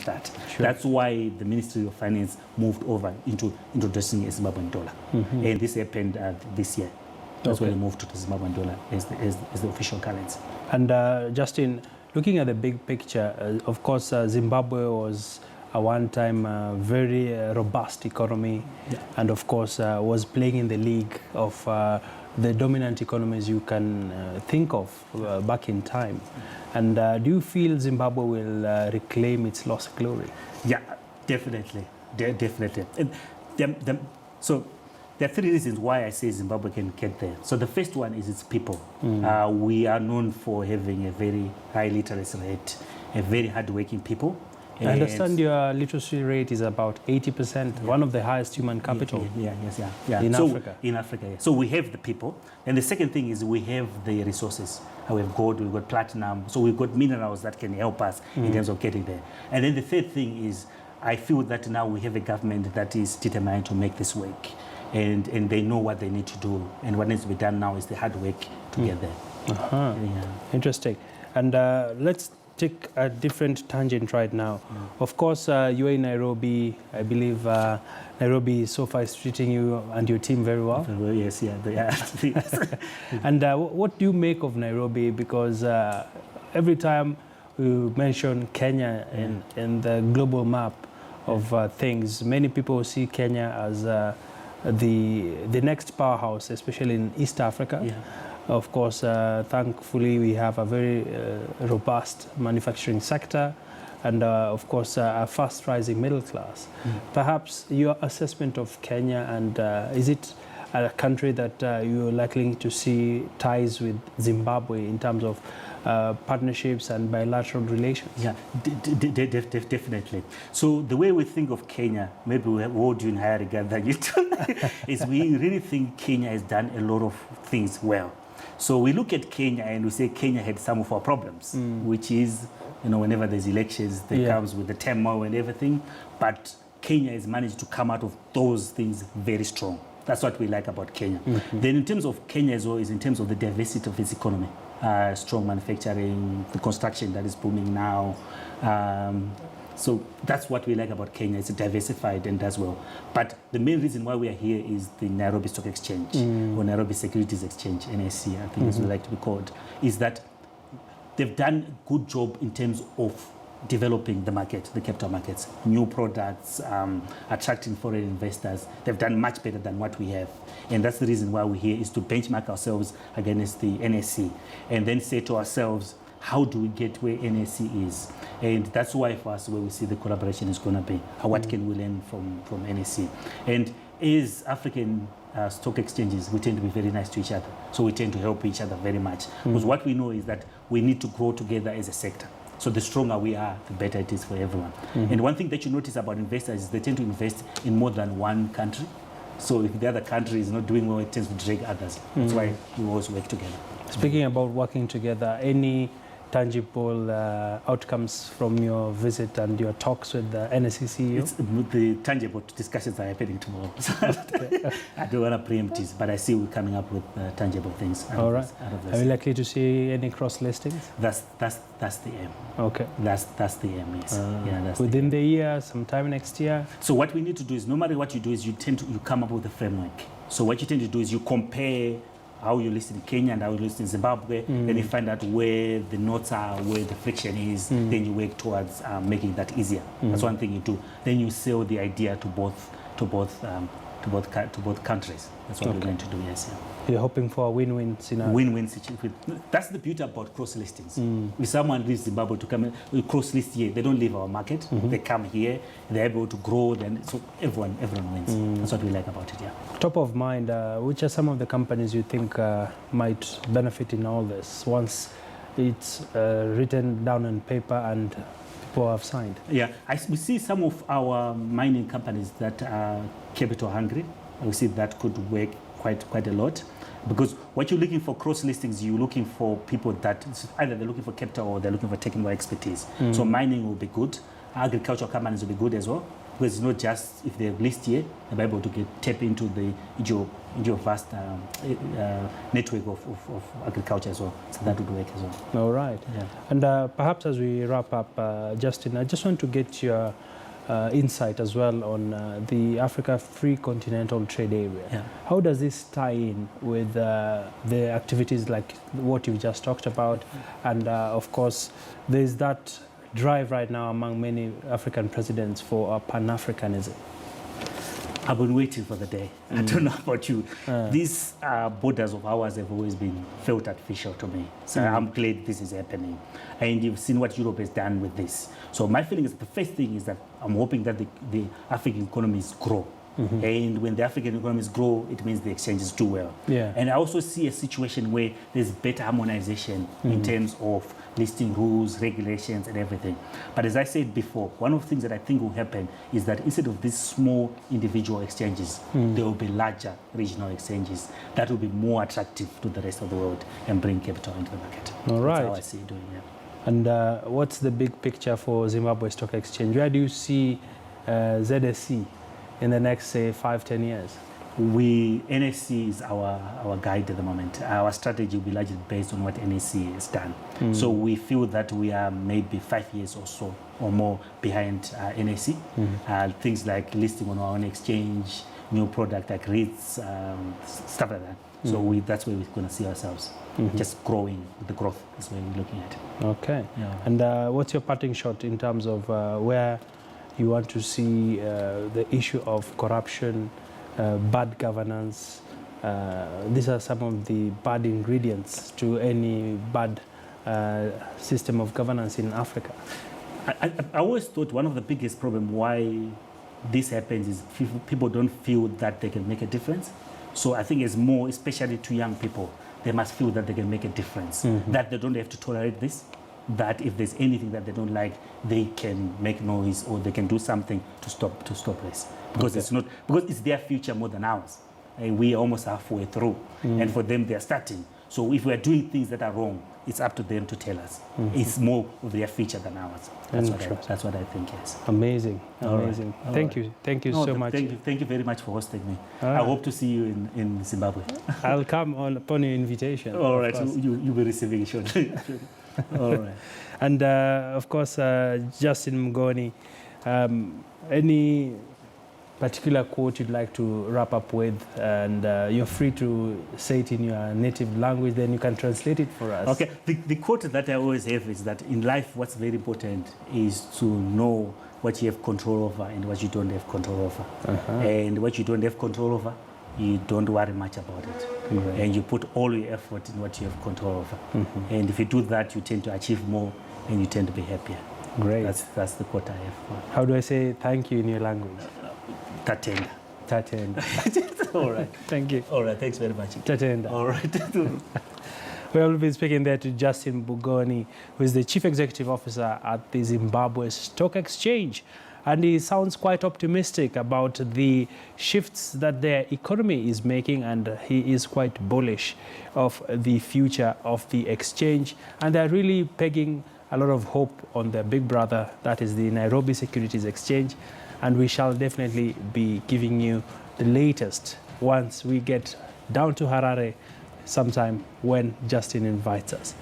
that. Sure. That's why the Ministry of Finance moved over into introducing a Zimbabwean dollar. And this happened this year. That's why they moved to the Zimbabwean dollar as the official currency. And Justin, looking at the big picture, of course, Zimbabwe was a one-time very robust economy, and of course was playing in the league of the dominant economies you can think of back in time. And do you feel Zimbabwe will reclaim its lost glory? Yeah, definitely, definitely. So there are three reasons why I say Zimbabwe can get there. So the first one is its people. We are known for having a very high literacy rate, a very hardworking people. I understand your literacy rate is about 80%, one of the highest human capital in Africa. In Africa, yeah. So we have the people. And the second thing is we have the resources. We've got platinum. So we've got minerals that can help us in terms of getting there. And then the third thing is I feel that now we have a government that is determined to make this work. And they know what they need to do. And what needs to be done now is the hard work to get there. Interesting. And let's take a different tangent right now. Of course, you're in Nairobi. I believe Nairobi so far is treating you and your team very well. Yes, yeah, they are. And what do you make of Nairobi? Because every time we mention Kenya in the global map of things, many people see Kenya as the next powerhouse, especially in East Africa. Of course, thankfully, we have a very robust manufacturing sector and, of course, a fast-rising middle class. Perhaps your assessment of Kenya, and is it a country that you're likely to see ties with Zimbabwe in terms of partnerships and bilateral relations? Yeah, definitely. So the way we think of Kenya, maybe we hold you in higher regard than you do, is we really think Kenya has done a lot of things well. So we look at Kenya and we say Kenya had some of our problems, which is, whenever there's elections, there comes with the turmoil and everything. But Kenya has managed to come out of those things very strong. That's what we like about Kenya. Then in terms of Kenya as well, is in terms of the diversity of its economy. Strong manufacturing, the construction that is booming now. So that's what we like about Kenya. It's diversified and does well. But the main reason why we are here is the Nairobi Stock Exchange, or Nairobi Securities Exchange, NSE, I think as we like to be called, is that they've done a good job in terms of developing the market, the capital markets, new products, attracting foreign investors. They've done much better than what we have. And that's the reason why we're here, is to benchmark ourselves against the NSE and then say to ourselves, how do we get where NSE is? And that's why for us, where we see the collaboration is going to be. What can we learn from NSE? And as African stock exchanges, we tend to be very nice to each other. So we tend to help each other very much. Because what we know is that we need to grow together as a sector. So the stronger we are, the better it is for everyone. And one thing that you notice about investors is they tend to invest in more than one country. So if the other country is not doing well, it tends to drag others. That's why we always work together. Speaking about working together, any tangible outcomes from your visit and your talks with the NSE CEO? The tangible discussions are happening tomorrow. I don't want to preempt it, but I see we're coming up with tangible things. All right. Are you likely to see any cross listings? That's the aim. Okay. That's the aim, yes. That's within the year, sometime next year? So what we need to do is, no matter what you do, is you come up with a framework. So what you tend to do is you compare how you list in Kenya and how you list in Zimbabwe, then you find out where the knots are, where the friction is, then you work towards making that easier. That's one thing you do. Then you sell the idea to both countries. That's what we're going to do, yes. You're hoping for a win-win scenario? Win-win situation. That's the beauty about cross-listings. If someone leaves Zimbabwe to come cross-list here, they don't leave our market. They come here, they're able to grow, so everyone wins. That's what we like about it, yeah. Top of mind, which are some of the companies you think might benefit in all this once it's written down on paper and people have signed? Yeah, we see some of our mining companies that are capital hungry. We see that could work quite a lot, because what you're looking for cross listings, you're looking for people that either they're looking for capital or they're looking for technical expertise. So mining will be good, agricultural companies will be good as well, because it's not just if they're leased here, they'll be able to tap into your vast network of agriculture as well. So that would work as well. All right. Yeah. And perhaps as we wrap up, Justin, I just want to get your insight as well on the Africa Free Continental Trade Area. Yeah. How does this tie in with the activities like what you just talked about? And of course, there's that drive right now among many African presidents for Pan-Africanism. I've been waiting for the day. I don't know about you. These borders of ours have always been felt artificial to me. So I'm glad this is happening. And you've seen what Europe has done with this. So my feeling is the first thing is that I'm hoping that the African economies grow. And when the African economies grow, it means the exchanges do well. Yeah. And I also see a situation where there's better harmonization in terms of listing rules, regulations, and everything. But as I said before, one of the things that I think will happen is that instead of these small individual exchanges, there will be larger regional exchanges that will be more attractive to the rest of the world and bring capital into the market. All right. That's how I see it doing, yeah. And what's the big picture for Zimbabwe Stock Exchange? Where do you see ZSC in the next, say, 5-10 years? NSC is our guide at the moment. Our strategy will be largely based on what NSC has done. So we feel that we are maybe 5 years or so or more behind NSC. Things like listing on our own exchange, new product like REITs, stuff like that. So that's where we're going to see ourselves. Just growing. The growth is where we're looking at. Okay. Yeah. And what's your parting shot in terms of where you want to see the issue of corruption, bad governance? These are some of the bad ingredients to any bad system of governance in Africa. I always thought one of the biggest problems why this happens is people don't feel that they can make a difference. So I think it's more, especially to young people, they must feel that they can make a difference, that they don't have to tolerate this, that if there's anything that they don't like, they can make noise or they can do something to stop this. Because it's their future more than ours. And we are almost halfway through. And for them, they're starting. So if we're doing things that are wrong, it's up to them to tell us. It's more of their future than ours. That's what I think, yes. Amazing, amazing. Right. Thank you so much. Thank you very much for hosting me. Right. I hope to see you in Zimbabwe. I'll come upon your invitation. All right, so you'll be receiving it shortly. All right. And of course, Justin Bgoni, any particular quote you'd like to wrap up with, and you're free to say it in your native language, then you can translate it for us. Okay, the quote that I always have is that in life what's very important is to know what you have control over and what you don't have control over. And what you don't have control over, you don't worry much about it. And you put all your effort in what you have control over. And if you do that, you tend to achieve more and you tend to be happier. Great. That's the quote I have. How do I say thank you in your language? Tatenda. Tatenda. All right. Thank you. All right. Thanks very much. Tatenda. All right. We will be speaking there to Justin Bgoni, who is the Chief Executive Officer at the Zimbabwe Stock Exchange. And he sounds quite optimistic about the shifts that their economy is making, and he is quite bullish of the future of the exchange. And they're really pegging a lot of hope on their big brother, that is the Nairobi Securities Exchange. And we shall definitely be giving you the latest once we get down to Harare sometime when Justin invites us.